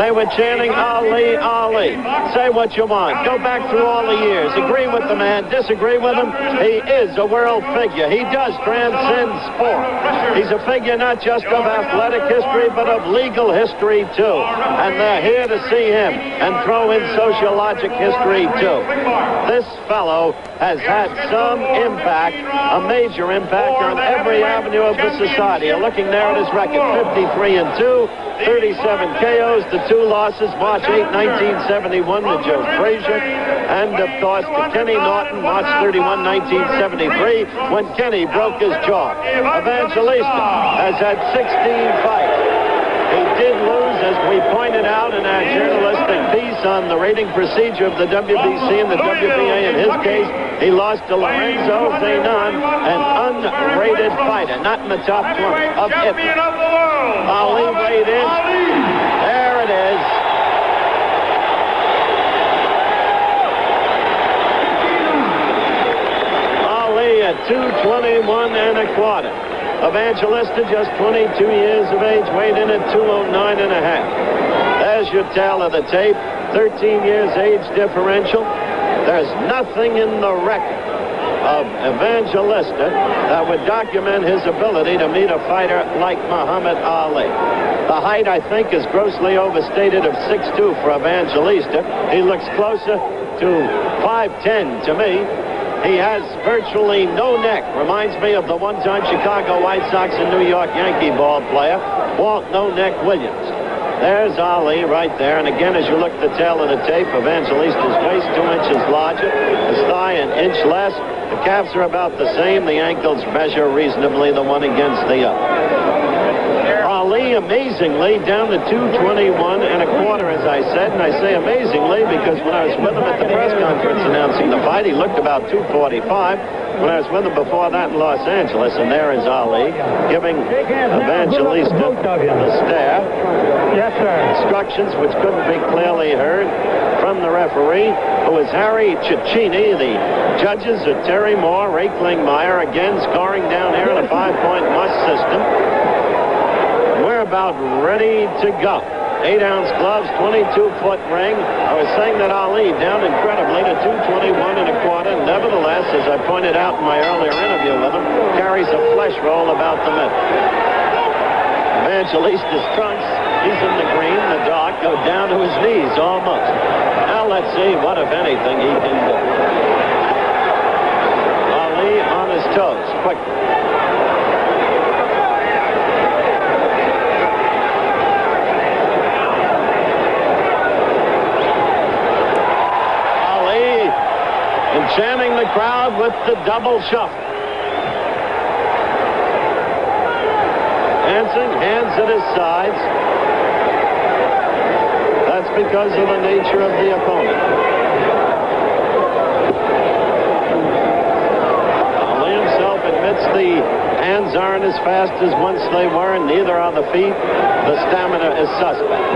They were chanting, Ali, Ali. Say what you want. Go back through all the years. Agree with the man, disagree with him. He is a world figure. He does transcend sport. He's a figure not just of athletic history, but of legal history, too. And they're here to see him and throw in sociologic history, too. This fellow has had some impact, a major impact on every avenue of the society. You're looking there at his record, 53-2, 37 KOs, the 2 losses, March 8, 1971 to Joe Frazier, and of course to Kenny Norton, March 31, 1973, when Kenny broke his jaw. Evangelista has had 16 fights. He did lose, as we pointed out in our journalistic piece on the rating procedure of the WBC and the WBA. In his case, he lost to Lorenzo Zanon, an unrated fighter, not in the top 20 of Italy. Ali weighed in. There it is. Ali at 221 1/4. Evangelista, just 22 years of age, weighed in at 209 1/2. There's your tale of the tape. 13 years age differential. There's nothing in the record of Evangelista that would document his ability to meet a fighter like Muhammad Ali. The height, I think, is grossly overstated of 6'2" for Evangelista. He looks closer to 5'10" to me. He has virtually no neck. Reminds me of the one-time Chicago White Sox and New York Yankee ball player, Walt No Neck Williams. There's Ali right there. And again, as you look at the tail of the tape, Evangelista's waist 2 inches larger, his thigh an inch less. The calves are about the same. The ankles measure reasonably the one against the other. Ali, amazingly, down to 221 1/4, as I said. And I say amazingly because when I was with him at the press conference announcing the fight, he looked about 245. When I was with him before that in Los Angeles, and there is Ali giving Evangelista the stare. Yes, sir. Instructions which couldn't be clearly heard from the referee, who is Harry Cicchini. The judges are Terry Moore, Ray Klingmeyer, again scoring down here in a 5-point must system. We're about ready to go. 8-ounce gloves, 22-foot ring. I was saying that Ali down incredibly to 221 1/4. Nevertheless, as I pointed out in my earlier interview with him, carries a flesh roll about the middle. Evangelista's trunks, he's in the green, the dark, go down to his knees almost. Now let's see what, if anything, he can do. Ali on his toes, quickly. Enchanting the crowd with the double shuffle. Dancing, hands at his sides. That's because of the nature of the opponent. Ali himself admits the hands aren't as fast as once they were, and neither are the feet. The stamina is suspect.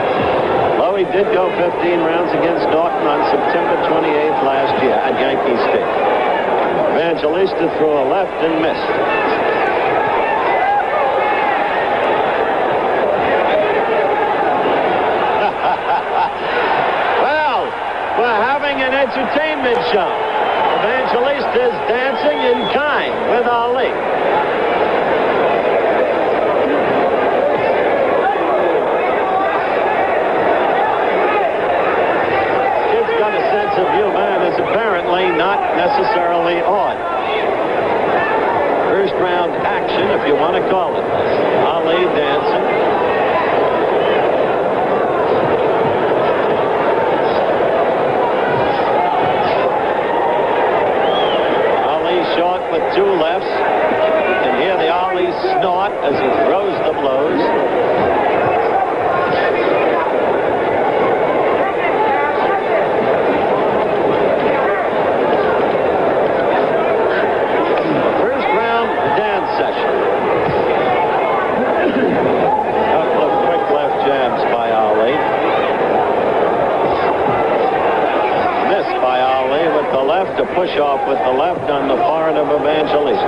Though he did go 15 rounds against Norton on September 28th last year at Yankee Stadium. Evangelista threw a left and missed. Well, we're having an entertainment show. Evangelista is dancing in kind with Ali. Of you, man, is apparently not necessarily odd. First round action, if you want to call it. Ali dancing. Ali short with 2 lefts. You can hear the Ali snort as he throws the blows. To push off with the left on the forehead of Evangelista.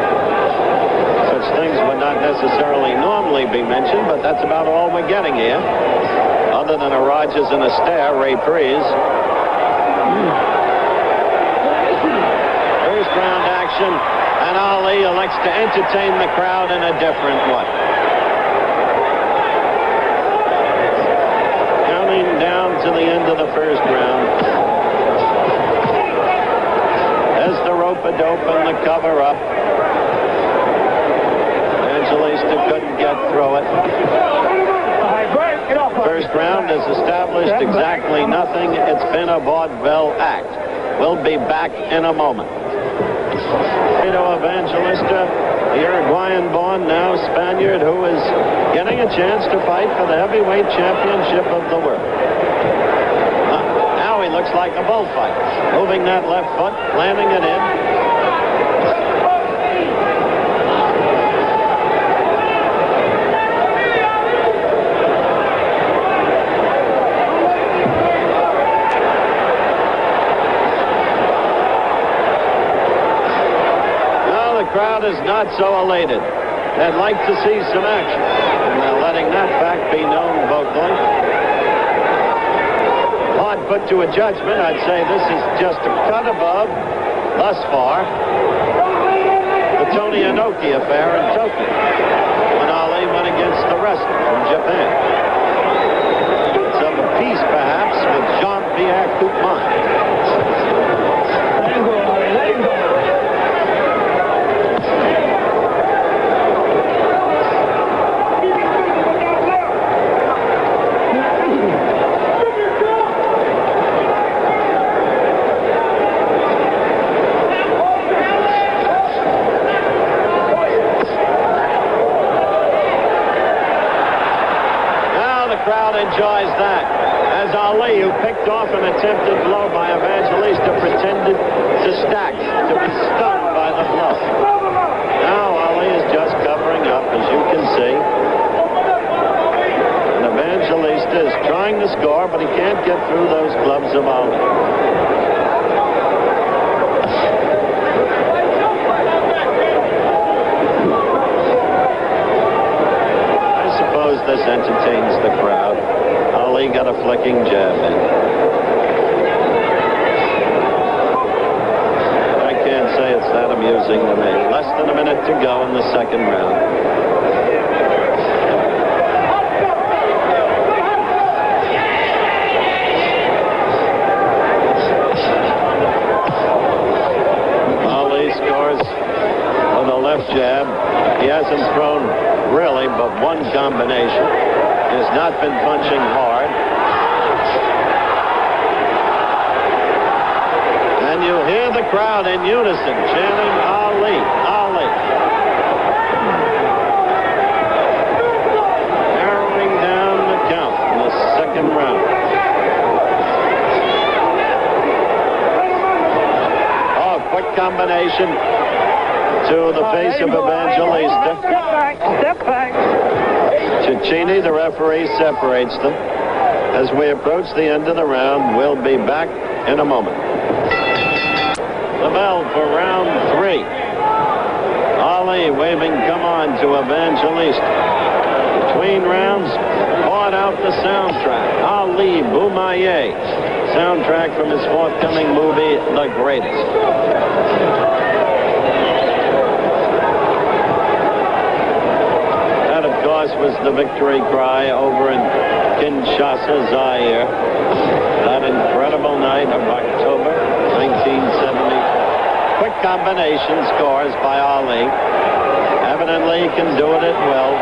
Such things would not necessarily normally be mentioned, but that's about all we're getting here. other than a Rogers and a Stair reprise. First round action, and Ali elects to entertain the crowd in a different way. Counting down to the end of the first round. As the rope-a-dope and the cover up. Evangelista couldn't get through it. First round has established exactly nothing. It's been a vaudeville act. We'll be back in a moment. Evangelista, the Uruguayan-born, now Spaniard, who is getting a chance to fight for the heavyweight championship of the world. Now he looks like a bullfighter, moving that left foot, landing it in. The crowd is not so elated. They'd like to see some action, and they're letting that fact be known vocally. Hard put to a judgment. I'd say this is just a cut above, thus far, the Tony Inoki affair in Tokyo, when Ali went against the wrestler from Japan. It's of a piece, perhaps, with Jean-Pierre Coupman. Enjoys that, as Ali, who picked off an attempted blow by Evangelista, pretended to stack, to be stunned by the blow. Now Ali is just covering up, as you can see. And Evangelista is trying to score, but he can't get through those gloves of Ali. This entertains the crowd. Ali got a flicking jab in. I can't say it's that amusing to me. Less than a minute to go in the second round. Ali scores with a left jab. He hasn't thrown really but one combination. He has not been punching hard. And you hear the crowd in unison chanting Ali, Ali. Narrowing down the count in the second round. Oh, quick combination to the face of Evangelista. Step back. Cecchini, the referee, separates them. As we approach the end of the round, we'll be back in a moment. The bell for round 3. Ali waving come on to Evangelista. Between rounds, bought out the soundtrack. Ali Boumaier. Soundtrack from his forthcoming movie, The Greatest. Was the victory cry over in Kinshasa, Zaire. That incredible night of October 1970. Quick combination scores by Ali. Evidently he can do it at will.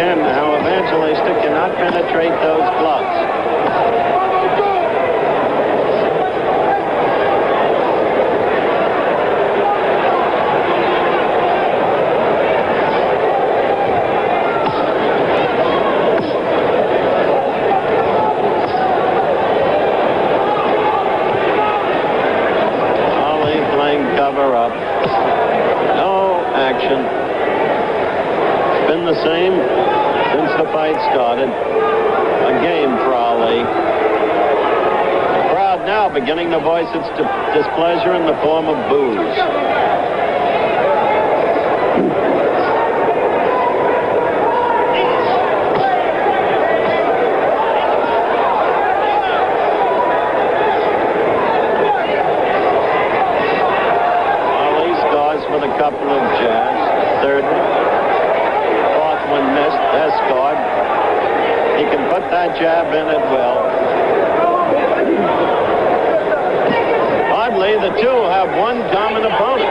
How Evangelista cannot penetrate those gloves. crowd beginning to voice its displeasure in the form of boos. Ali scores with a couple of jabs. Third one. Fourth one missed. Escort. He can put that jab in at will. Oddly, the two have one common opponent.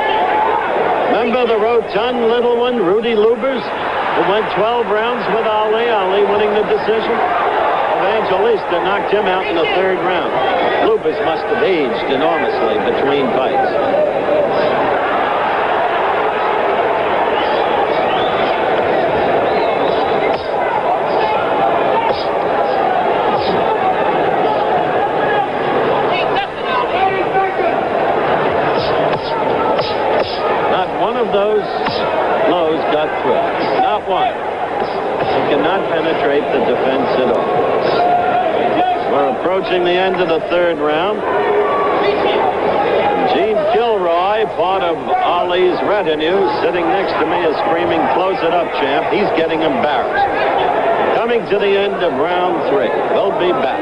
Remember the rotund little one, Rudy Lubers, who went 12 rounds with Ali, Ali winning the decision? Evangelista knocked him out in the third round. Lubers must have aged enormously between fights. Those blows got through. Not one. He cannot penetrate the defense at all. We're approaching the end of the third round. Gene Kilroy, part of Ali's retinue, sitting next to me is screaming, "Close it up, champ." He's getting embarrassed. Coming to the end of round 3. We'll be back.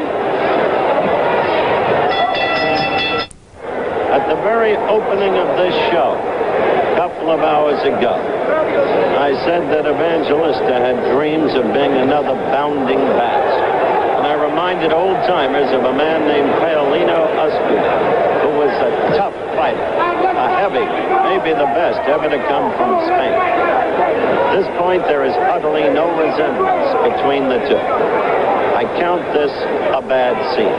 At the very opening of this show, a couple of hours ago, I said that Evangelista had dreams of being another bounding bass. And I reminded old-timers of a man named Paulino Oscuda, who was a tough fighter, a heavy, maybe the best ever to come from Spain. At this point, there is utterly no resemblance between the two. I count this a bad scene.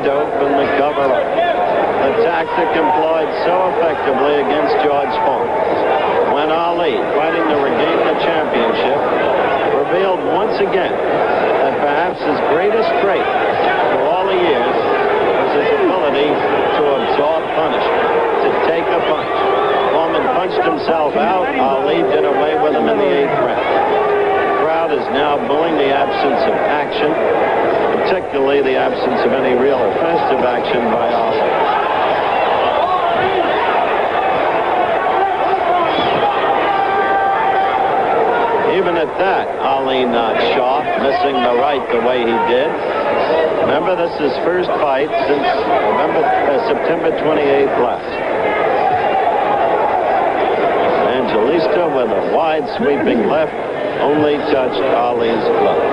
Dope and the cover-up. The tactic employed so effectively against George Foreman. When Ali, fighting to regain the championship, revealed once again that perhaps his greatest trait for all the years was his ability to absorb punishment, to take a punch. Foreman punched himself out. Ali did away with him in the 8th round. The crowd is now booing the absence of action, particularly the absence of any real offensive action by Ali. Even at that, Ali not sharp, missing the right the way he did. Remember, this is his first fight since September 28th last. Evangelista with a wide sweeping left only touched Ali's glove.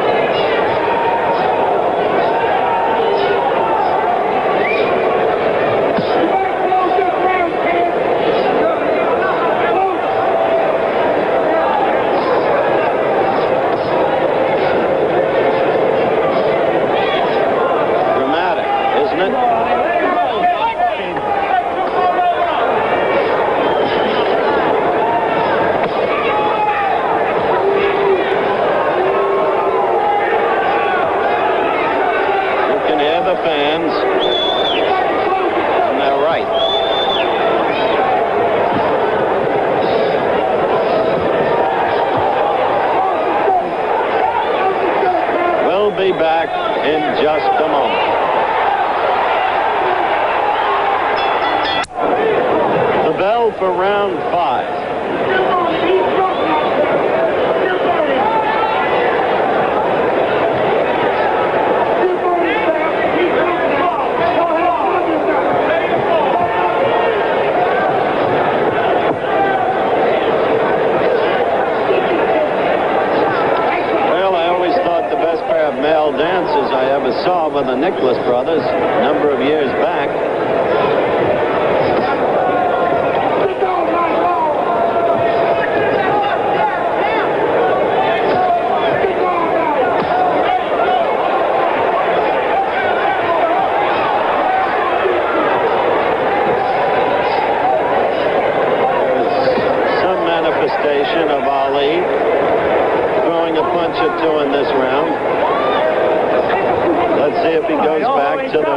Be back in just a moment. The bell for round 5. Male dancers I ever saw were the Nicholas brothers a number of years back.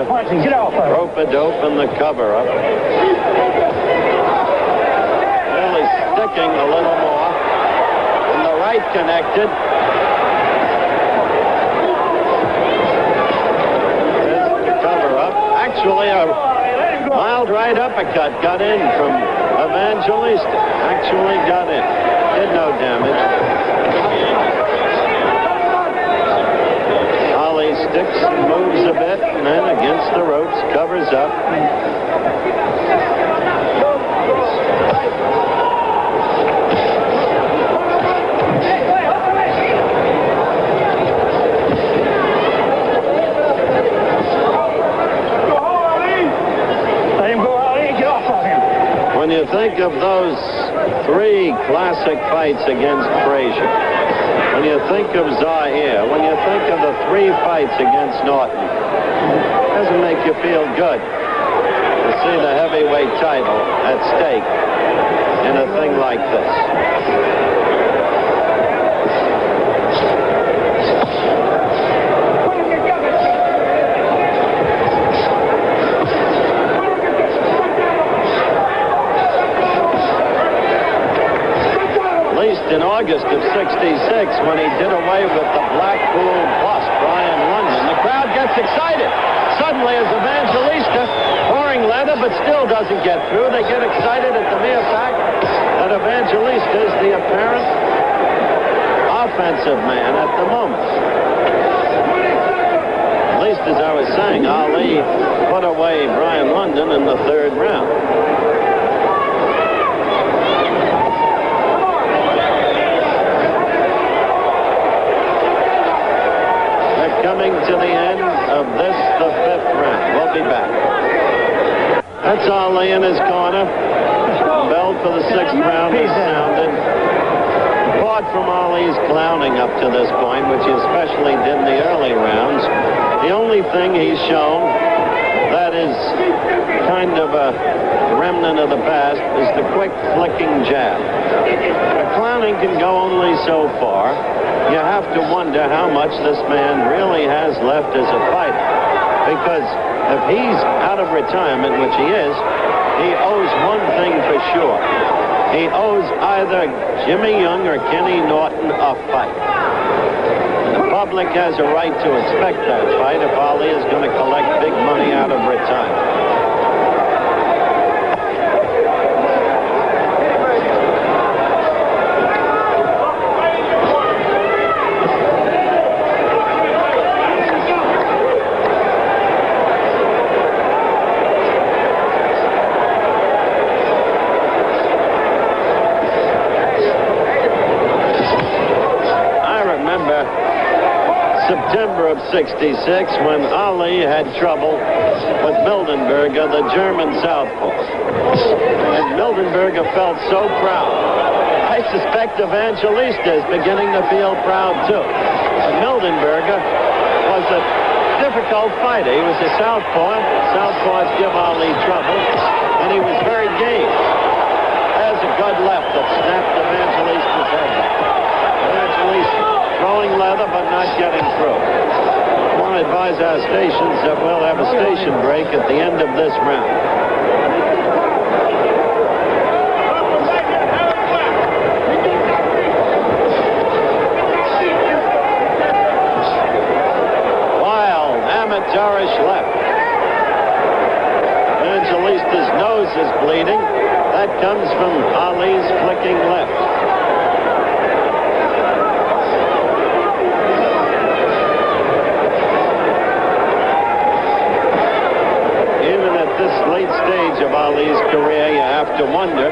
rope-a-dope in the cover-up. Really sticking a little more. And the right connected. There's the cover-up. Actually, a mild right uppercut got in from Evangelista. Actually got in. Did no damage. Ali sticks and moves a bit, and then against the ropes, covers up. When you think of those 3 classic fights against Frazier, when you think of Zaire, when you think of the 3 fights against Norton, it doesn't make you feel good to see the heavyweight title at stake in a thing like this. In August of '66, when he did away with the Blackpool bust, Brian London, the crowd gets excited. Suddenly, as Evangelista pouring leather but still doesn't get through, they get excited at the mere fact that Evangelista is the apparent offensive man at the moment. At least, as I was saying, Ali put away Brian London in the 3rd round. Coming to the end of this, the 5th round. We'll be back. That's Ali in his corner. Bell for the 6th round is sounded. Apart from Ali's clowning up to this point, which he especially did in the early rounds, the only thing he's shown that is kind of a remnant of the past is the quick flicking jab. The clowning can go only so far. You have to wonder how much this man really has left as a fighter. Because if he's out of retirement, which he is, he owes one thing for sure. He owes either Jimmy Young or Kenny Norton a fight. The public has a right to expect that fight if Ali is going to collect big money out of retirement. September of '66, when Ali had trouble with Mildenberger, the German southpaw. And Mildenberger felt so proud. I suspect Evangelista is beginning to feel proud, too. But Mildenberger was a difficult fighter. He was a southpaw. Southpaws give Ali trouble, and he was very game. There's a good left that snapped Evangelista's head back. Evangelista throwing leather but not getting through. I want to advise our stations that we'll have a station break at the end of this round. Wild, amateurish left. Evangelista's nose is bleeding. That comes from Ali's flicking left. Late stage of Ali's career, you have to wonder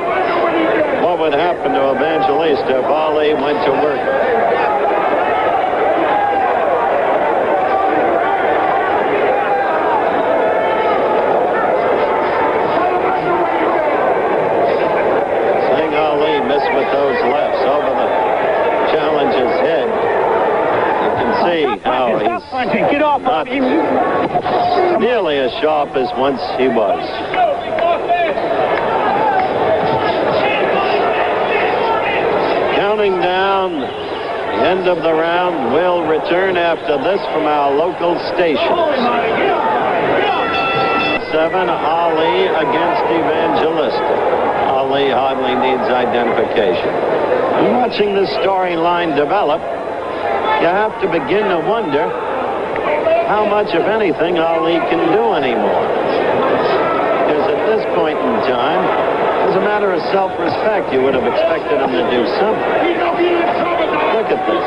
what would happen to Evangelista if Ali went to work. Seeing Ali miss with those lefts over the challenger's head, you can see how he's not nearly as sharp as once he was. Counting down the end of the round. We'll return after this from our local stations. Ali against Evangelista. Ali hardly needs identification. And watching this storyline develop, you have to begin to wonder how much, if anything, Ali can do anymore. Because at this point in time, as a matter of self-respect, you would have expected him to do something. Look at this.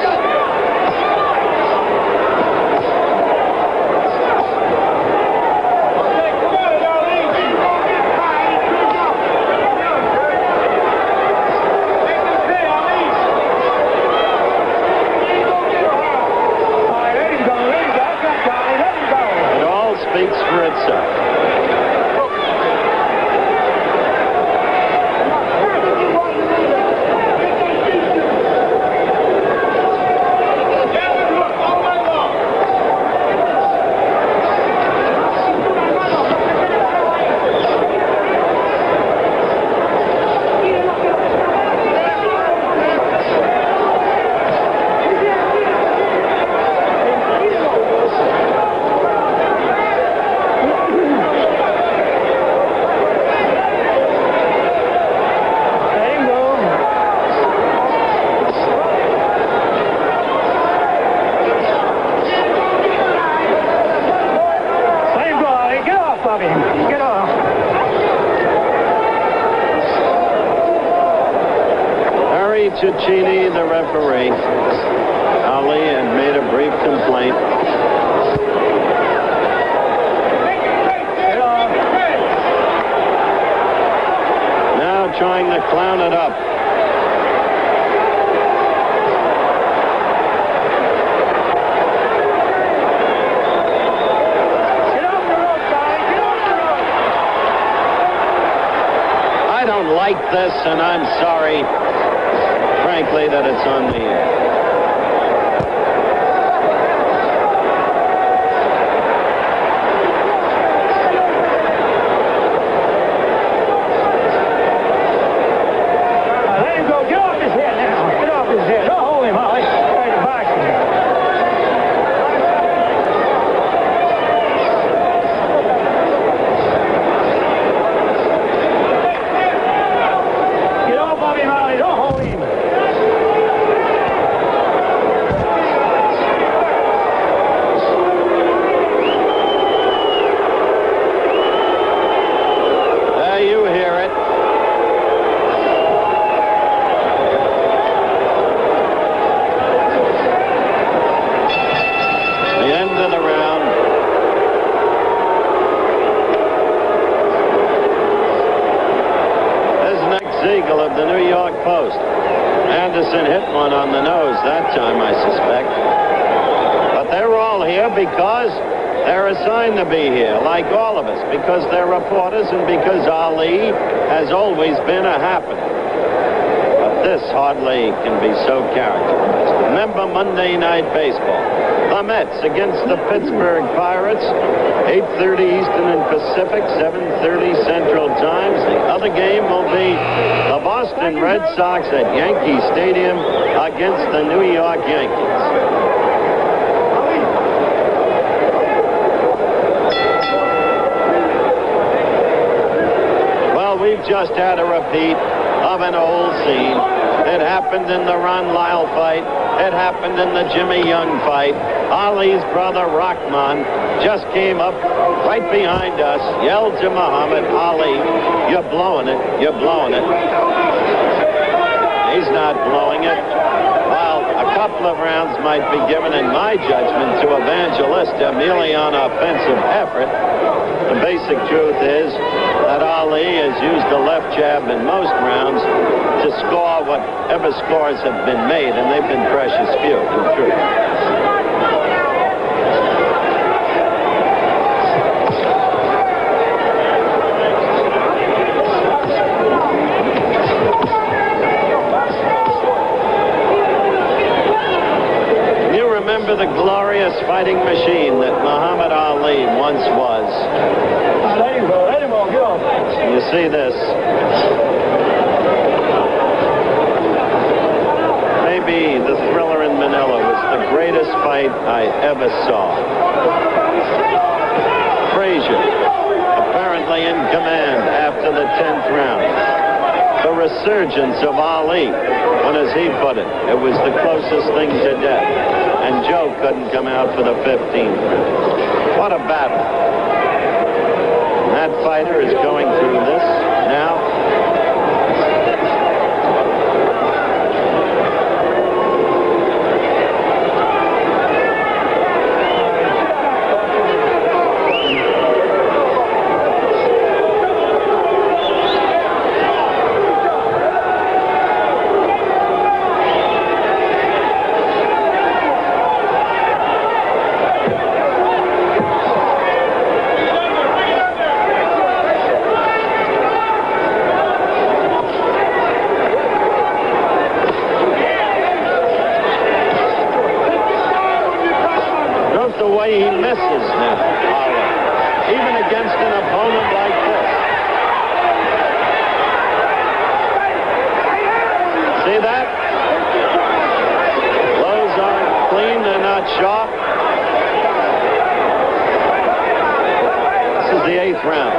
Cicchini, the referee. Ali had made a brief complaint. Now trying to clown it up. I don't like this, and I'm sorry, frankly, that it's on the air. Let him go. Get off his head now. Get off his head. Don't hold him, Holly. Try to box him. Get off of him, Holly. Don't hold him. You hear it. The end of the round. There's Nick Siegel of the New York Post. Anderson hit one on the nose that time, I suspect. But they're all here because they're assigned to be here, like all of us, because they're reporters and because Ali has always been a happening. But this hardly can be so characterized. Remember Monday Night Baseball. The Mets against the Pittsburgh Pirates, 8:30 Eastern and Pacific, 7:30 Central Times. The other game will be the Boston Red Sox at Yankee Stadium against the New York Yankees. We've just had a repeat of an old scene. It happened in the Ron Lyle fight. It happened in the Jimmy Young fight. Ali's brother, Rahman, just came up right behind us, yelled to Muhammad Ali, "You're blowing it. You're blowing it." He's not blowing it. Well, a couple of rounds might be given, in my judgment, to Evangelista merely on offensive effort. The basic truth is that Ali has used the left jab in most rounds to score whatever scores have been made, and they've been precious few, in truth. Remember the glorious fighting machine that Muhammad Ali once was. Let him go. Let him go. Get off. You see this. Maybe the Thriller in Manila was the greatest fight I ever saw. Frazier, apparently currently in command after the 10th round. The resurgence of Ali. When, as he put it, it was the closest thing to death. And Joe couldn't come out for the 15th. What a battle. And that fighter is going through this now. He misses now, Ali, even against an opponent like this. See that? Blows aren't clean, they're not sharp. This is the 8th round.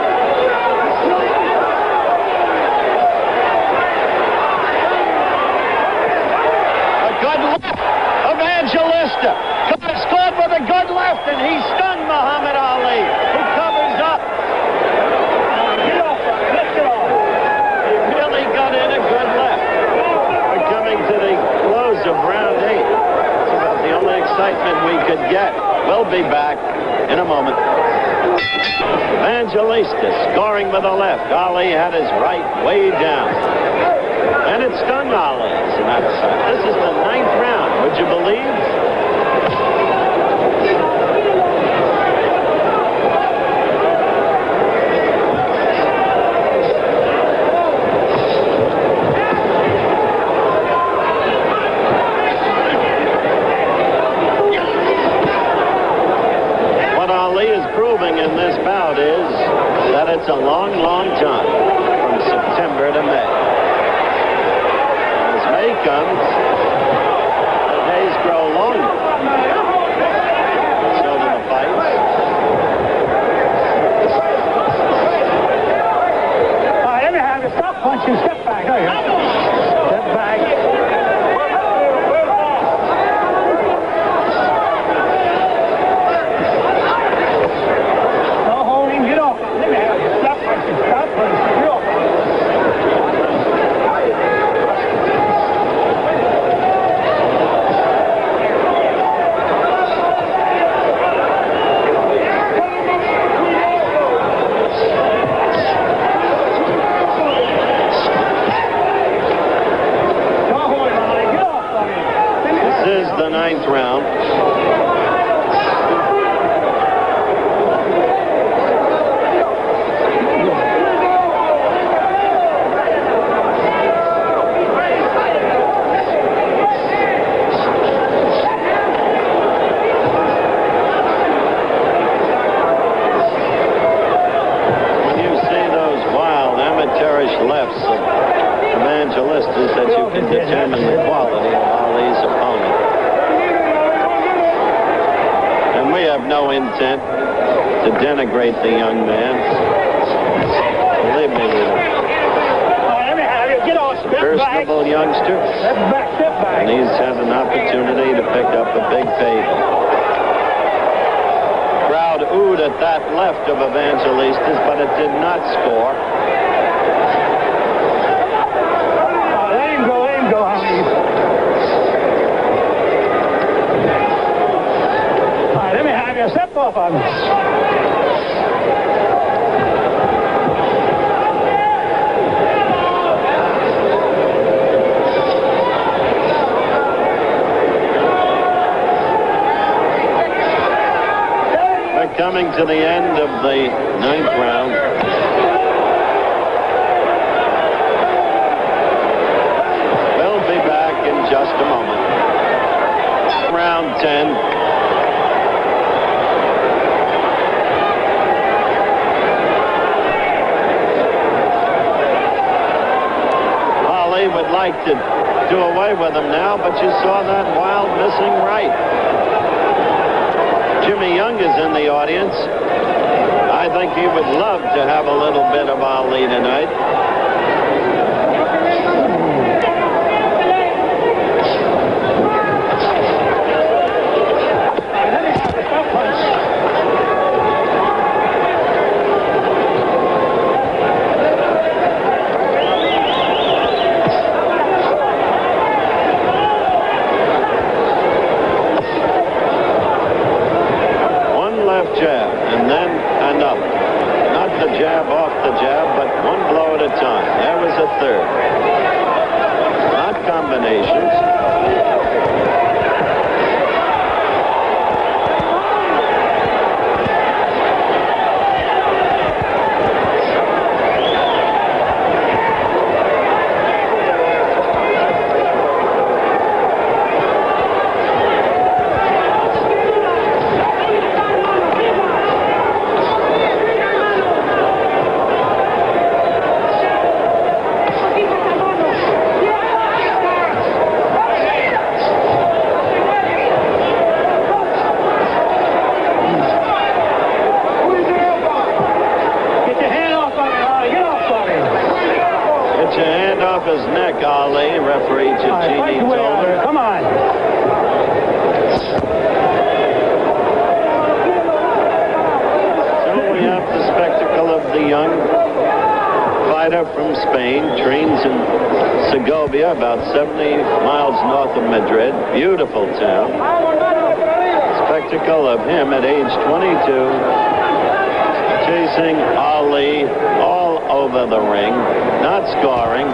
A good left, Evangelista. Scored with a good left, and he stunned Muhammad Ali, who covers up. Get off, lift it off. He really got in a good left. We're coming to the close of round 8. It's about the only excitement we could get. We'll be back in a moment. Evangelista scoring with a left. Ali had his right way down. And it stung Ali, as a matter of fact. This is the 9th round. Would you believe? In this bout is that it's a long, long time from September to May. As May comes, the days grow longer. So do the fights. All right, let me have you. Stop punching. Step back. Step back. Round. When you see those wild amateurish lefts of Evangelistas, that you can determine the quality of Ali's opponent. We have no intent to denigrate the young man. Believe me, we don't. Let me have you. Get off. Personable youngster. Step back. Step back. And he's had an opportunity to pick up a big payday. Crowd oohed at that left of Evangelistas, but it did not score. Let him go. Let him go, honey. Step off on me. We're coming to the end of the 9th round. We'll be back in just a moment. Round 10. Would like to do away with him now, but you saw that wild missing right. Jimmy Young is in the audience. I think he would love to have a little bit of Ali tonight. Jab, and then another. Not the jab off the jab, but one blow at a time. There was a third. Not combinations. His neck, Ali. Referee Cecchini told her. Come on. So we have the spectacle of the young fighter from Spain, trains in Segovia, about 70 miles north of Madrid. Beautiful town. Spectacle of him at age 22, chasing Ali all over the ring, not scoring,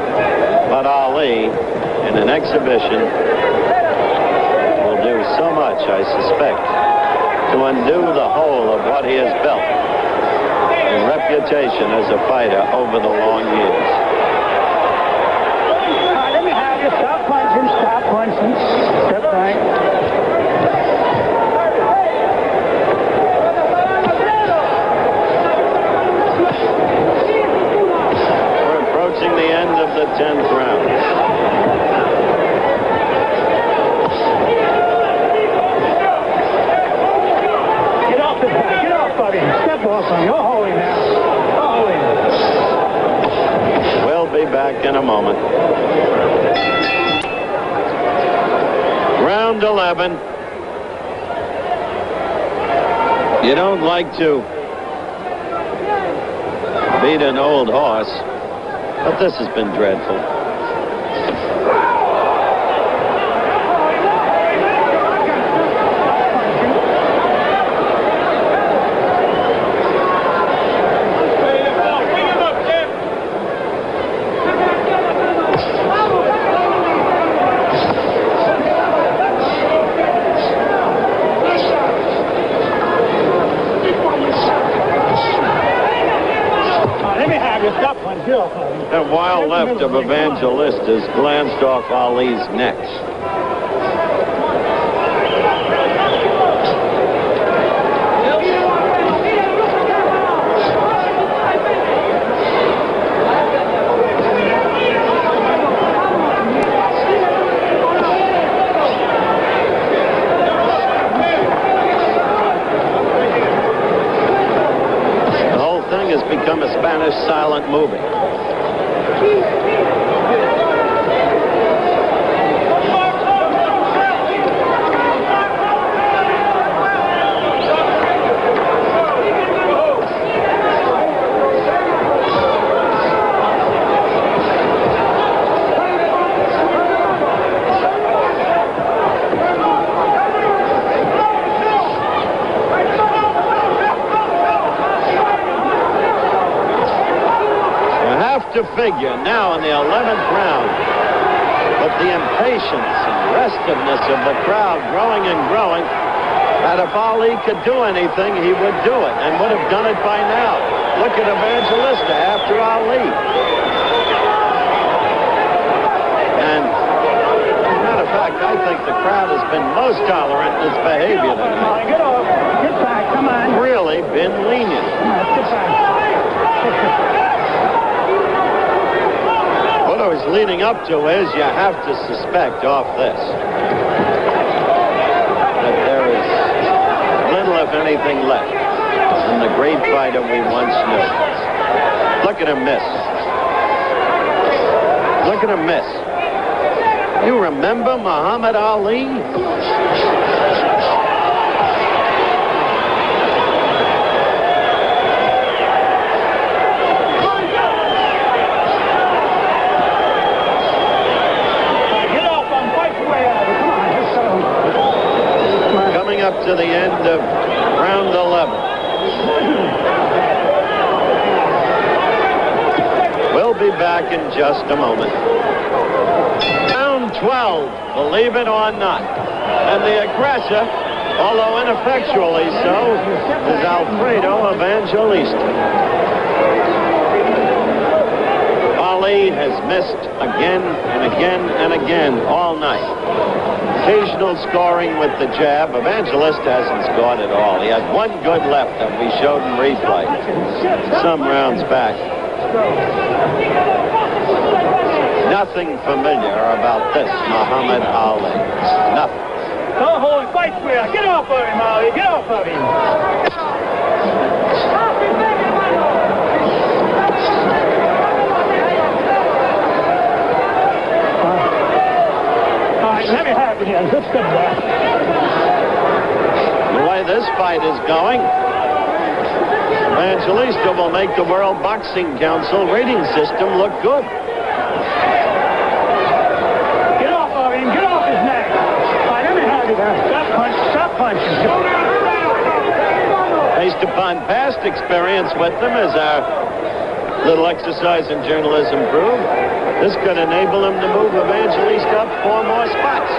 but Ali in an exhibition will do so much, I suspect, to undo the whole of what he has built in reputation as a fighter over the long years. Let me have you. Stop punching. Stop punching. Step back. The end of the 10th round. Get off the back. Get off, buddy. Step off on you. You're holding now. We'll be back in a moment. Round 11. You don't like to beat an old horse, but this has been dreadful. A while left of Evangelistas glanced off Ali's neck. The whole thing has become a Spanish silent movie. To figure now in the 11th round, but the impatience and restiveness of the crowd growing and growing, that if Ali could do anything, he would do it, and would have done it by now. Look at Evangelista after Ali. And as a matter of fact, I think the crowd has been most tolerant in its behavior tonight. Get off. Get back. Come on. Really been lenient. Get back. What I was leading up to is you have to suspect off this that there is little, if anything, left. and the great fighter we once knew. Look at him miss. Look at him miss. You remember Muhammad Ali? Coming up to the end of round 11. We'll be back in just a moment. Round 12, believe it or not. And the aggressor, although ineffectually so, is Alfredo Evangelista. Ali has missed again and again and again all night. Occasional scoring with the jab. Evangelista hasn't scored at all. He had one good left that we showed in replay some rounds back. Nothing familiar about this Muhammad Ali. Nothing. Don't hold him. Fight square. Get off of him, Ali. Get off of him. All right, let me have it here. Let's get back. The way this fight is going, Evangelista will make the World Boxing Council rating system look good. Get off of him. Get off his neck. All right, let me have it here. Stop punching. Based upon past experience with them, as our little exercise in journalism proved, this could enable him to move Evangelista up 4 more spots.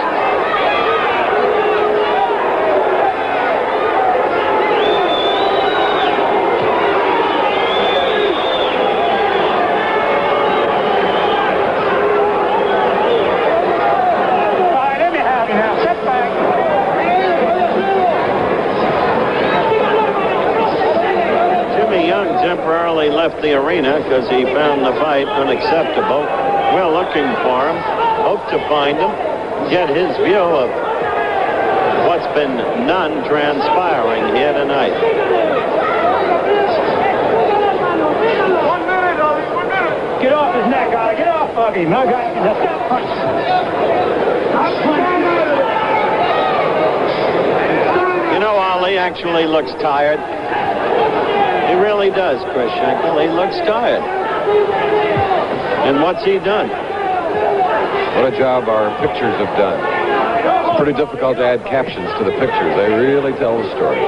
Temporarily left the arena because he found the fight unacceptable. We're looking for him, hope to find him, get his view of what's been non-transpiring here tonight. 1 minute, Ali, 1 minute. Get off his neck, Ali. Get off of him. I got you. Stop punching. Stop punching. You know, Ali actually looks tired. He really does, Chris Schenkel. He looks tired. And what's he done? What a job our pictures have done. It's pretty difficult to add captions to the pictures. They really tell the story.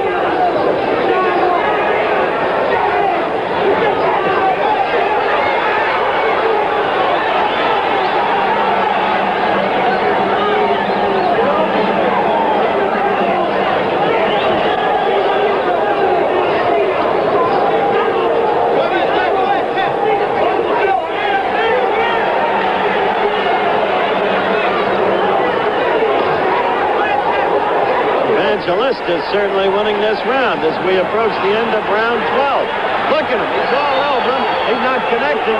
Evangelista is certainly winning this round as we approach the end of round 12. Look at him. He's all over him. He's not connecting.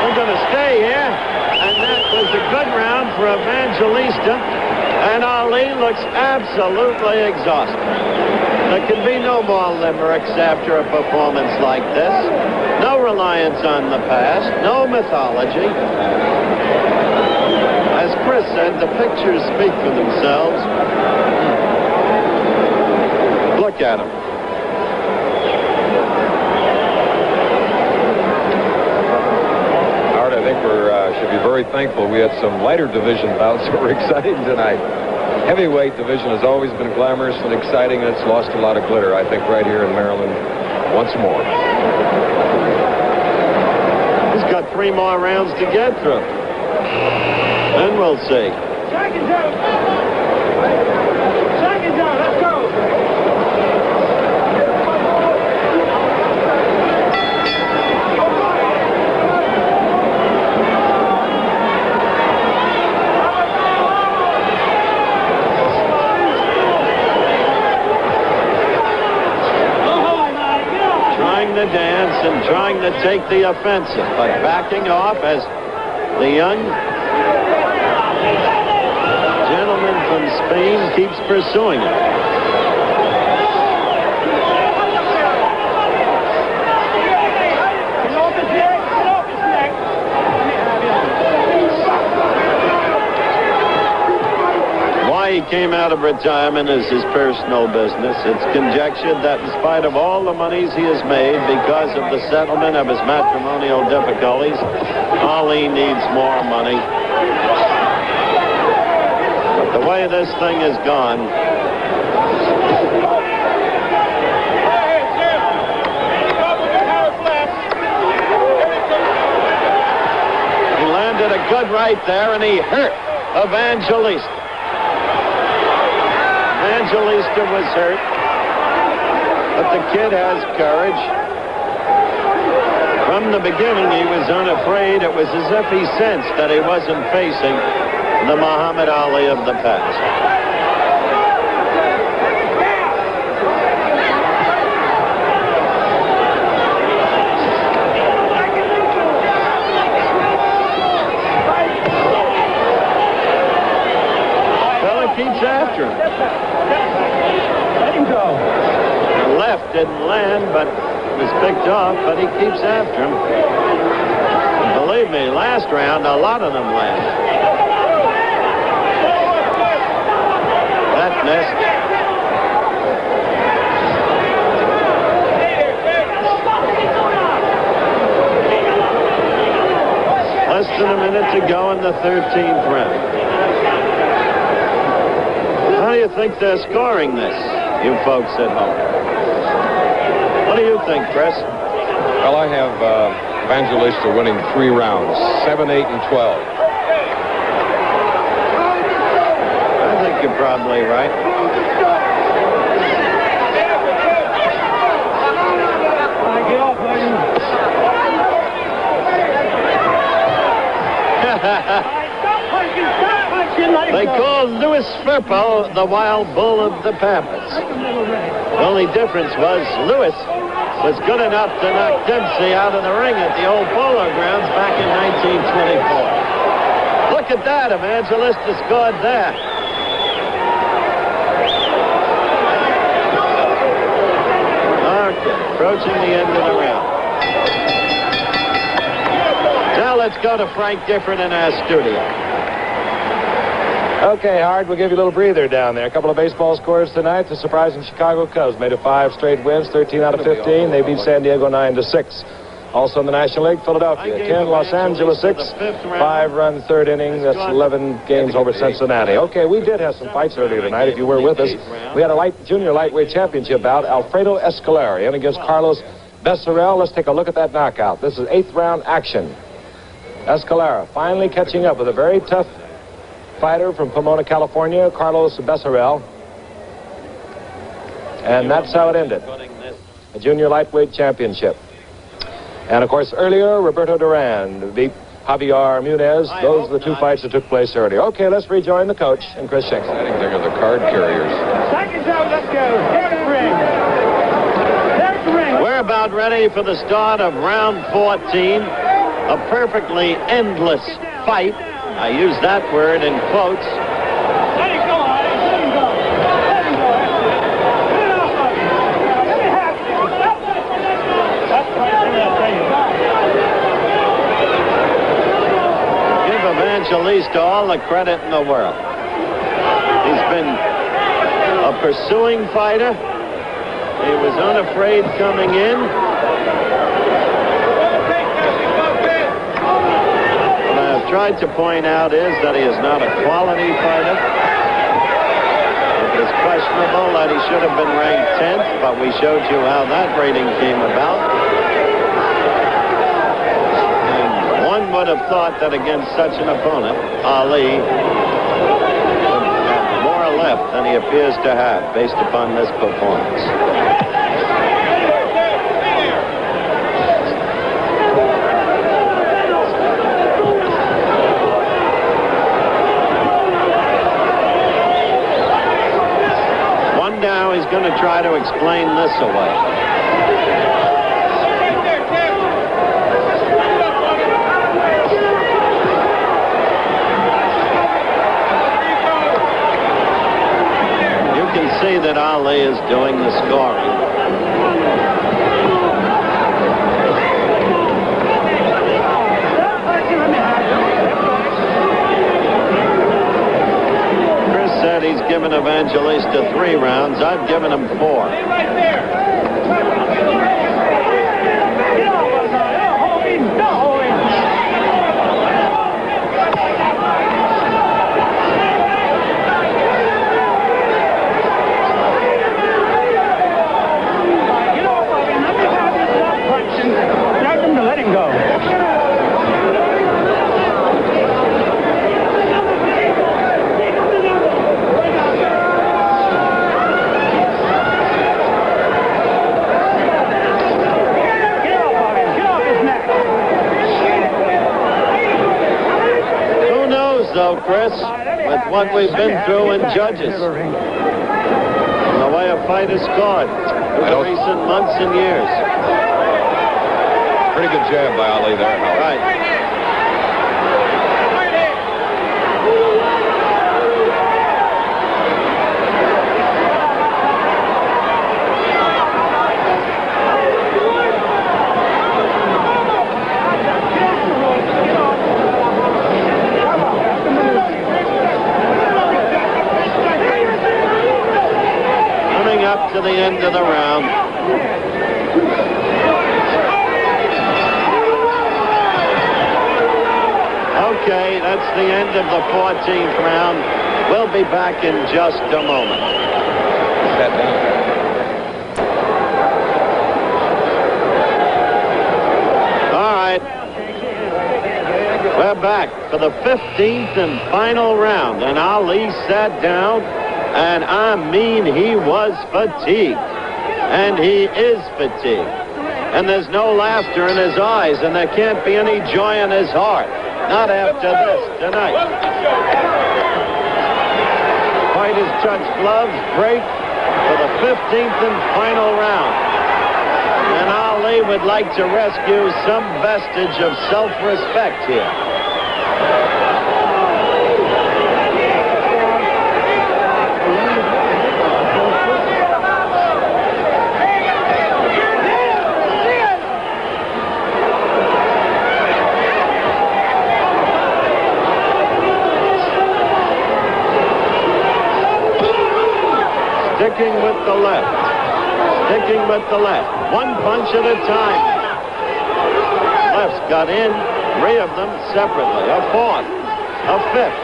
We're going to stay here. And that was a good round for Evangelista. And Ali looks absolutely exhausted. There can be no more limericks after a performance like this. No reliance on the past. No mythology. As Chris said, the pictures speak for themselves. Look at them. Howard, I think we should be very thankful we had some lighter division bouts that were exciting tonight. Heavyweight division has always been glamorous and exciting, and it's lost a lot of glitter, I think, right here in Maryland once more. He's got 3 more rounds to get through. Then we'll see. Second down. Second down. Let's go. Trying to dance and trying to take the offensive, but backing off as the young gentleman from Spain keeps pursuing it. Why he came out of retirement is his personal business. It's conjectured that in spite of all the monies he has made because of the settlement of his matrimonial difficulties, Ali needs more money. But the way this thing has gone, he landed a good right there, and he hurt Evangelista. Evangelista was hurt, but the kid has courage. From the beginning, he was unafraid. It was as if he sensed that he wasn't facing the Muhammad Ali of the past. Fella keeps after him. Let him go. The left didn't land, but was picked off, but he keeps after him. And believe me, last round, a lot of them landed. That missed. Less than a minute to go in the 13th round. How do you think they're scoring this, you folks at home? What do you think, Chris? Well, I have Evangelista winning 3 rounds, 7, 8, and 12. I think you're probably right. Get off, buddy. Stop punching, let him They go. call Louis Firpo the wild bull of the Pampas. The only difference was Louis was good enough to knock Dempsey out of the ring at the old Polo Grounds back in 1924. Look at that. Evangelista scored there. Okay, approaching the end of the round. Now let's go to Frank Gifford in our studio. Okay, Howard, we'll give you a little breather down there. A couple of baseball scores tonight. The surprising Chicago Cubs made it 5 straight wins, 13 out of 15. They beat San Diego 9-6. Also in the National League, Philadelphia 10, Los Angeles 6, 5-run third inning. That's 11 games over Cincinnati. Okay, we did have some fights earlier tonight, if you were with us. We had a junior lightweight championship bout. Alfredo Escalera in against Carlos Becerril. Let's take a look at that knockout. This is 8th round action. Escalera finally catching up with a very tough fighter from Pomona, California, Carlos Becerril. And that's how it ended. A junior lightweight championship. And, of course, earlier, Roberto Duran beat Javier Munez. Those are the 2 fights that took place earlier. Okay, let's rejoin the coach and Chris Schenkel. I think they're the card carriers. Seconds out, let's go. There's the ring. There's the ring. We're about ready for the start of round 14. A perfectly endless fight. I use that word in quotes. Let him go, Hardy. Let him go. Let him go. Get it off, buddy. Let me have it. That's the right thing I'll tell you. Give Evangelista all the credit in the world. He's been a pursuing fighter. He was unafraid coming in. Tried to point out is that he is not a quality fighter. It is questionable that he should have been ranked 10th, but we showed you how that rating came about. And one would have thought that against such an opponent, Ali would have more left than he appears to have based upon this performance. Now he's going to try to explain this away. Ali is doing the scoring. Chris said he's given Evangelista 3 rounds. I've given him 4. Stay right there. Get off of that. Hold him. Don't hold him. Get off of him. Let me have this left punch and tell them to let him go. Though, Chris, with what we've been through in judges, the way a fight is scored in recent months and years. Pretty good jab by Ali there, Howard. Right. Up to the end of the round. Okay, that's the end of the 14th round. We'll be back in just a moment. That down. All right. We're back for the 15th and final round, and Ali sat down. And I mean, he was fatigued. And he is fatigued. And there's no laughter in his eyes, and there can't be any joy in his heart. Not after this tonight. Fighters touch gloves, break for the 15th and final round. And Ali would like to rescue some vestige of self-respect here. Sticking with the left. Sticking with the left. One punch at a time. Lefts got in. 3 of them separately. A 4th. A 5th.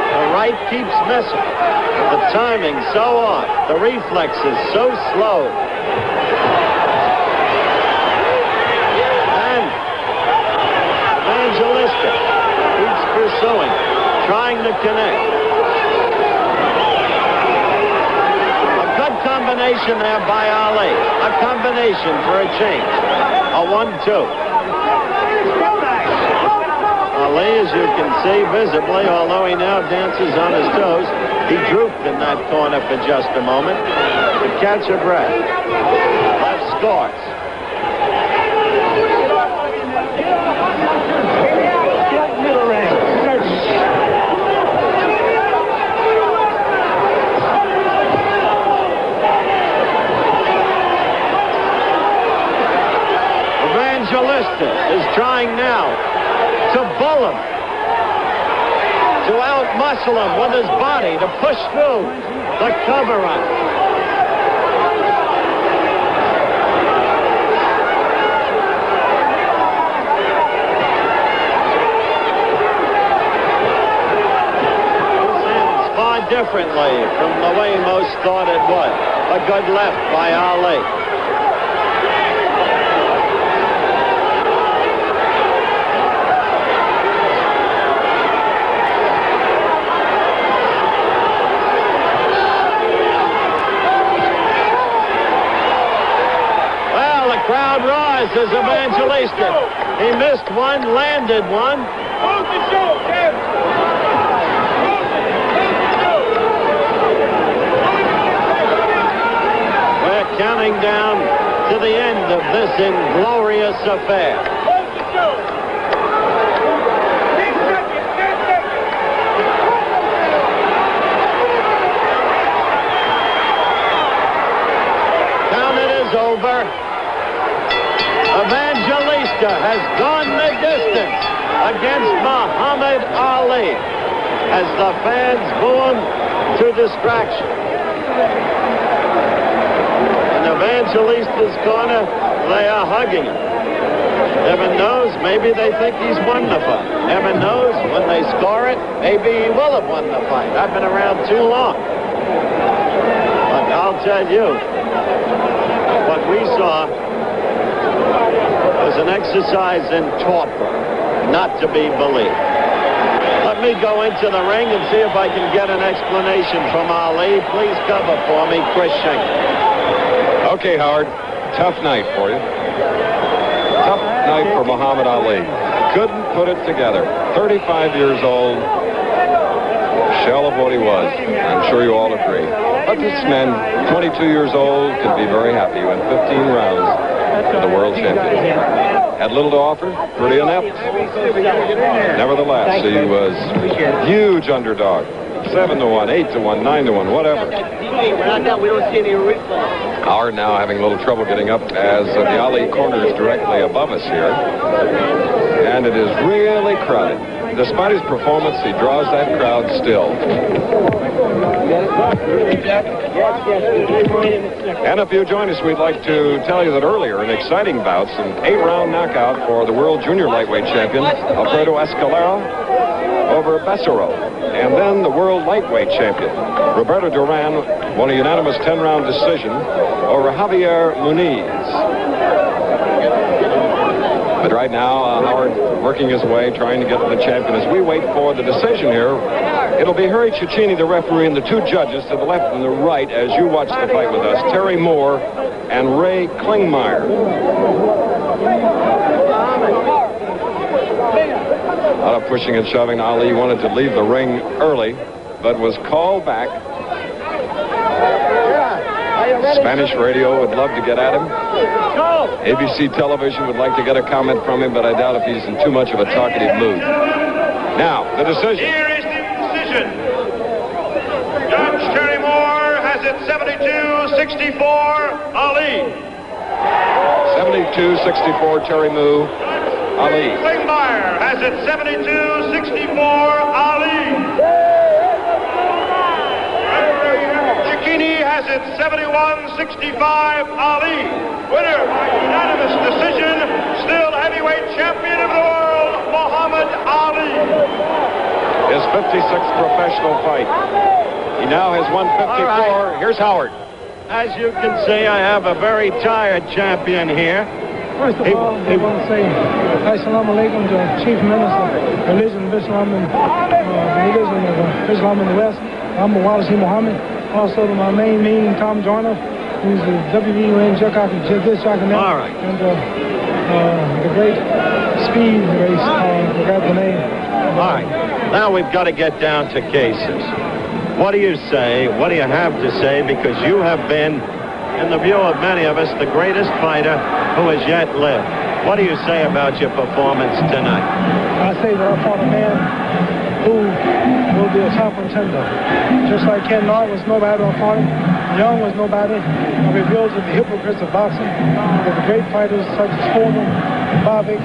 The right keeps missing. The timing so off. The reflexes so slow. And Evangelista keeps pursuing. Trying to connect. Combination there by Ali. A combination for a change. A 1-2. Ali, as you can see visibly, although he now dances on his toes, he drooped in that corner for just a moment to catch a breath. Left scores. Evangelista is trying now to bull him, to out-muscle him with his body, to push through the cover-up. This ends far differently from the way most thought it would. A good left by Ali. Crowd roars as Evangelista. He missed one, landed one. We're counting down to the end of this inglorious affair. youngster has gone the distance against Muhammad Ali as the fans boo him to distraction. In Evangelista's corner, they are hugging him. Heaven knows, maybe they think he's won the fight. Heaven knows, when they score it, maybe he will have won the fight. I've been around too long. But I'll tell you, what we saw was an exercise in torpor, not to be believed. Let me go into the ring and see if I can get an explanation from Ali. Please cover for me, Chris Schenker. Okay, Howard. Tough night for you. Tough night for Muhammad Ali. Couldn't put it together. 35 years old. Shell of what he was. I'm sure you all agree. But this man, 22 years old, could be very happy. He went 15 rounds for the world champion. Had little to offer, pretty inept. Nevertheless, he was huge underdog. 7-1, 8-1, 9-1, whatever. Howard now having a little trouble getting up as the Ali corner is directly above us here. And it is really crowded. Despite his performance, he draws that crowd still. And if you join us, we'd like to tell you that earlier, an exciting bout, an 8-round knockout for the world junior lightweight champion, Alfredo Escalera, over Becerril. And then the world lightweight champion, Roberto Duran, won a unanimous 10-round decision over Javier Muniz. But right now, Howard working his way, trying to get to the champion. As we wait for the decision here, it'll be Harry Cecchini, the referee, and the two judges to the left and the right as you watch the fight with us, Terry Moore and Ray Klingmeyer. A lot of pushing and shoving. Ali wanted to leave the ring early, but was called back. Spanish radio would love to get at him. ABC television would like to get a comment from him, but I doubt if he's in too much of a talkative mood. Now, the decision. Here is the decision. Judge Terry Moore has it 72-64, Ali. 72-64, Terry Moore, Ali. Klingmeyer has it 72-64, Ali. Cecchini has it 71-65, Ali. Winner by unanimous decision, still heavyweight champion of the world, Muhammad Ali. His 56th professional fight. He now has won 54. Right. Here's Howard. As you can see, I have a very tired champion here. First of all, I want to say Assalamu alaikum to Chief Minister, Religion of Islam and Religion of Islam in the West. I'm Wallace Muhammad. Also to my main meeting, Tom Joyner, who's the WWE ring disc jockey now. All right. And the great speed race, forgot the name. All right. Now we've got to get down to cases. What do you say? What do you have to say? Because you have been, in the view of many of us, the greatest fighter who has yet lived. What do you say about your performance tonight? I say that I fought a man who will be a top contender. Just like Ken Norton was nobody on fought him, Young was nobody. It reveals the hypocrites of boxing, that the great fighters such as Foreman, Bobbick,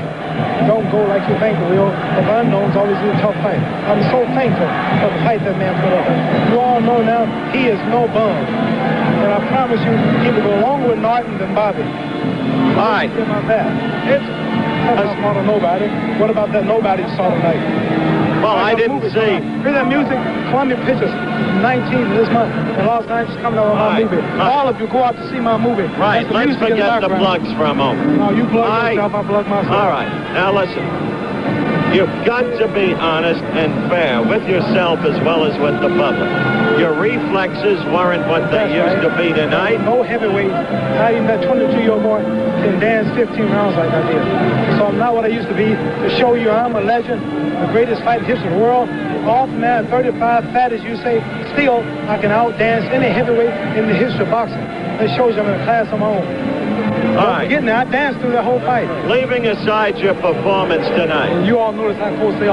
don't go like you think they will. The unknowns always do a tough fight. I'm so thankful for the fight that man put up. You all know now he is no bum. And I promise you, he will go longer with Norton than Bobbick. All right. Give my back. I fought a nobody. What about that nobody you saw tonight? Well, I didn't see. Hear that music? Columbia Pictures, 19th of this month. And Los Angeles coming out with my movie. All of you go out to see my movie. Right, let's forget the plugs for a moment. No, you plug yourself, I plug myself. All right, now listen. You've got to be honest and fair with yourself as well as with the public. Your reflexes weren't what they used to be tonight. No heavyweight, not even that 22-year-old boy, can dance 15 rounds like I did. So I'm not what I used to be. To show you I'm a legend, the greatest fight in the history of the world. Off man, 35, fat as you say, still I can outdance any heavyweight in the history of boxing. That shows you I'm in a class of my own. All right. Getting there, I danced through the whole fight. Leaving aside your performance tonight. You all notice I'm supposed to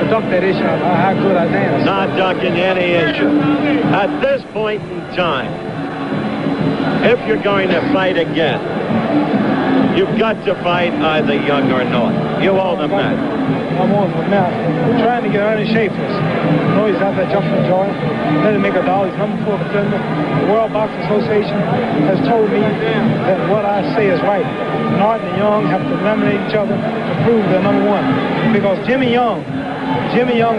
duck that issue of how good I dance. Not ducking any issue. At this point in time, if you're going to fight again, You've got to fight either Young or Norton. You owe them that. I'm on with now. We're trying to get Ernie Schaefer. I know he's out there jumping for joy. Let him make $1. He's number 4 contender. The World Boxing Association has told me that what I say is right. Norton and Young have to eliminate each other to prove they're number 1. Because Jimmy Young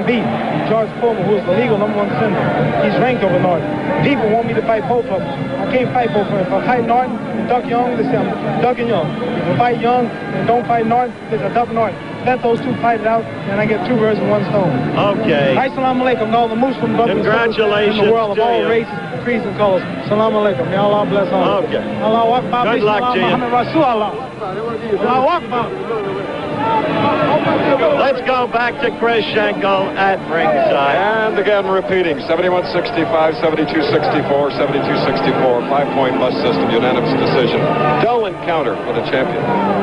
beat George Foreman, who is the legal number 1 contender. He's ranked over Norton. People want me to fight both of them. I can't fight both of them. If I fight Norton and duck Young, they say I'm ducking Young. If I fight Young and don't fight Norton, they say duck Norton. Let those two fight it out, and I get 2 birds with 1 stone. Okay. Assalamu alaikum to all the Muslim brothers Congratulations in the world of to all you. races, creeds, and colors. Assalamu alaikum. May Allah bless all. Okay. Allah Akbar. Good luck to you. Muhammad Rasulullah. Allah Akbar. Let's go back to Chris Schenkel at ringside. And again, repeating, 71-65, 72-64, 72-64, 5-point bus system, unanimous decision. Dull encounter for the champion.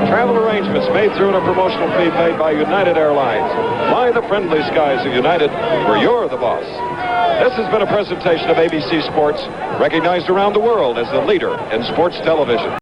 Travel arrangements made through a promotional fee paid by United Airlines. Fly the friendly skies of United, where you're the boss. This has been a presentation of ABC Sports, recognized around the world as the leader in sports television.